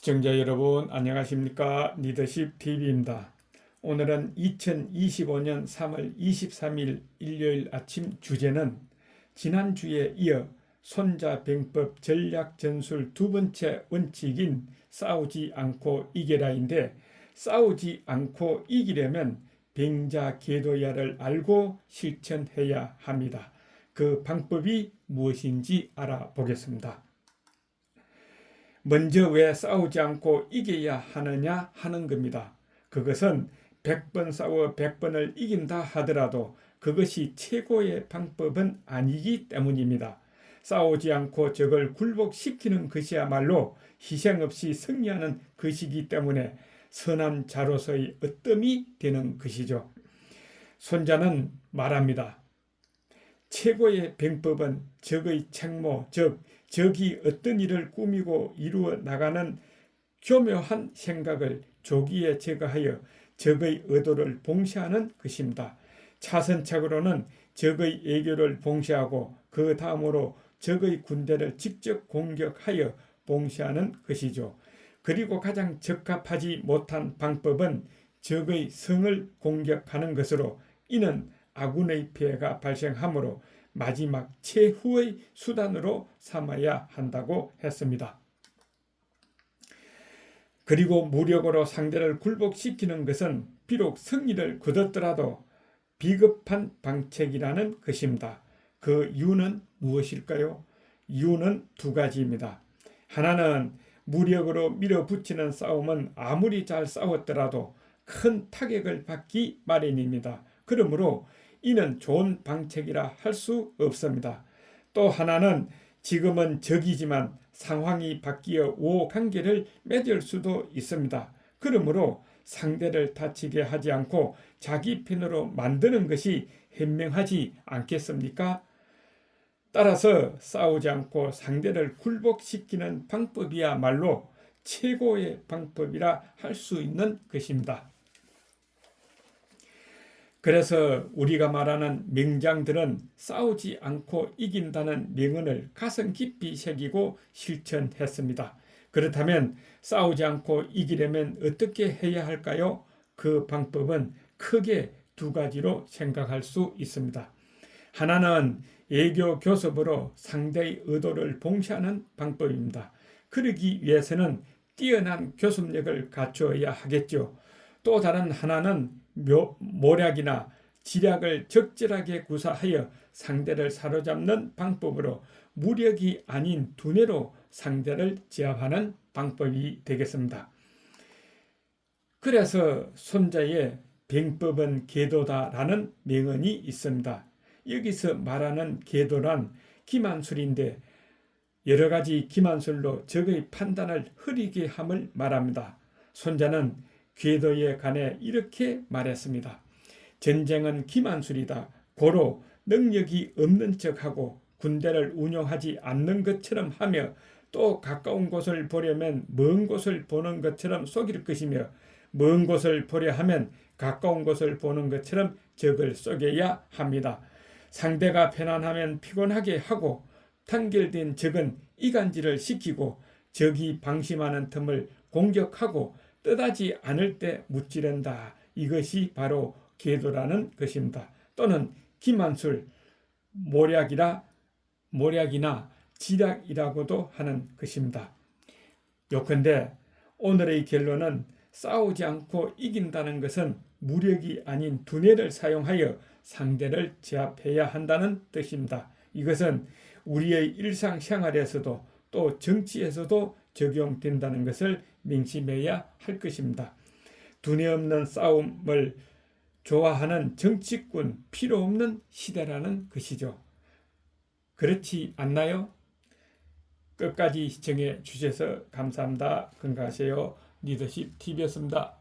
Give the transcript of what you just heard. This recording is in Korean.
시청자 여러분 안녕하십니까? 리더십 TV입니다. 오늘은 2025년 3월 23일 일요일 아침. 주제는 지난주에 이어 손자병법 전략 전술 두 번째 원칙인 싸우지 않고 이겨라인데, 싸우지 않고 이기려면 병자 계도야를 알고 실천해야 합니다. 그 방법이 무엇인지 알아보겠습니다. 먼저 왜 싸우지 않고 이겨야 하느냐 하는 겁니다. 그것은 100번 싸워 100번을 이긴다 하더라도 그것이 최고의 방법은 아니기 때문입니다. 싸우지 않고 적을 굴복시키는 것이야말로 희생 없이 승리하는 것이기 때문에 선한 자로서의 으뜸이 되는 것이죠. 손자는 말합니다. 최고의 병법은 적의 책모, 즉 적이 어떤 일을 꾸미고 이루어 나가는 교묘한 생각을 조기에 제거하여 적의 의도를 봉쇄하는 것입니다. 차선책으로는 적의 애교를 봉쇄하고 그 다음으로 적의 군대를 직접 공격하여 봉쇄하는 것이죠. 그리고 가장 적합하지 못한 방법은 적의 성을 공격하는 것으로, 이는 아군의 피해가 발생하므로 마지막 최후의 수단으로 삼아야 한다고 했습니다. 그리고 무력으로 상대를 굴복시키는 것은 비록 승리를 거뒀더라도 비겁한 방책이라는 것입니다. 그 이유는 무엇일까요? 이유는 두 가지입니다. 하나는 무력으로 밀어붙이는 싸움은 아무리 잘 싸웠더라도 큰 타격을 받기 마련입니다. 그러므로 이는 좋은 방책이라 할 수 없습니다. 또 하나는 지금은 적이지만 상황이 바뀌어 우호관계를 맺을 수도 있습니다. 그러므로 상대를 다치게 하지 않고 자기 편으로 만드는 것이 현명하지 않겠습니까? 따라서 싸우지 않고 상대를 굴복시키는 방법이야말로 최고의 방법이라 할 수 있는 것입니다. 그래서 우리가 말하는 명장들은 싸우지 않고 이긴다는 명언을 가슴 깊이 새기고 실천했습니다. 그렇다면 싸우지 않고 이기려면 어떻게 해야 할까요? 그 방법은 크게 두 가지로 생각할 수 있습니다. 하나는 애교 교섭으로 상대의 의도를 봉쇄하는 방법입니다. 그러기 위해서는 뛰어난 교섭력을 갖추어야 하겠죠. 또 다른 하나는 모략이나 지략을 적절하게 구사하여 상대를 사로잡는 방법으로 무력이 아닌 두뇌로 상대를 제압하는 방법이 되겠습니다. 그래서 손자의 병법은 계도다라는 명언이 있습니다. 여기서 말하는 계도란 기만술인데, 여러 가지 기만술로 적의 판단을 흐리게 함을 말합니다. 손자는 궤도에 관해 이렇게 말했습니다. 전쟁은 기만술이다. 고로 능력이 없는 척하고 군대를 운용하지 않는 것처럼 하며, 또 가까운 곳을 보려면 먼 곳을 보는 것처럼 속일 것이며, 먼 곳을 보려 하면 가까운 곳을 보는 것처럼 적을 속여야 합니다. 상대가 편안하면 피곤하게 하고, 단결된 적은 이간질을 시키고, 적이 방심하는 틈을 공격하고, 뜻하지 않을 때 무찌른다. 이것이 바로 계도라는 것입니다. 또는 기만술, 모략이나 지략이라고도 하는 것입니다. 요컨대 오늘의 결론은 싸우지 않고 이긴다는 것은 무력이 아닌 두뇌를 사용하여 상대를 제압해야 한다는 뜻입니다. 이것은 우리의 일상생활에서도 또 정치에서도 적용된다는 것을 명심해야 할 것입니다. 두뇌 없는 싸움을 좋아하는 정치꾼 필요 없는 시대라는 것이죠. 그렇지 않나요? 끝까지 시청해 주셔서 감사합니다. 건강하세요. 리더십 TV였습니다.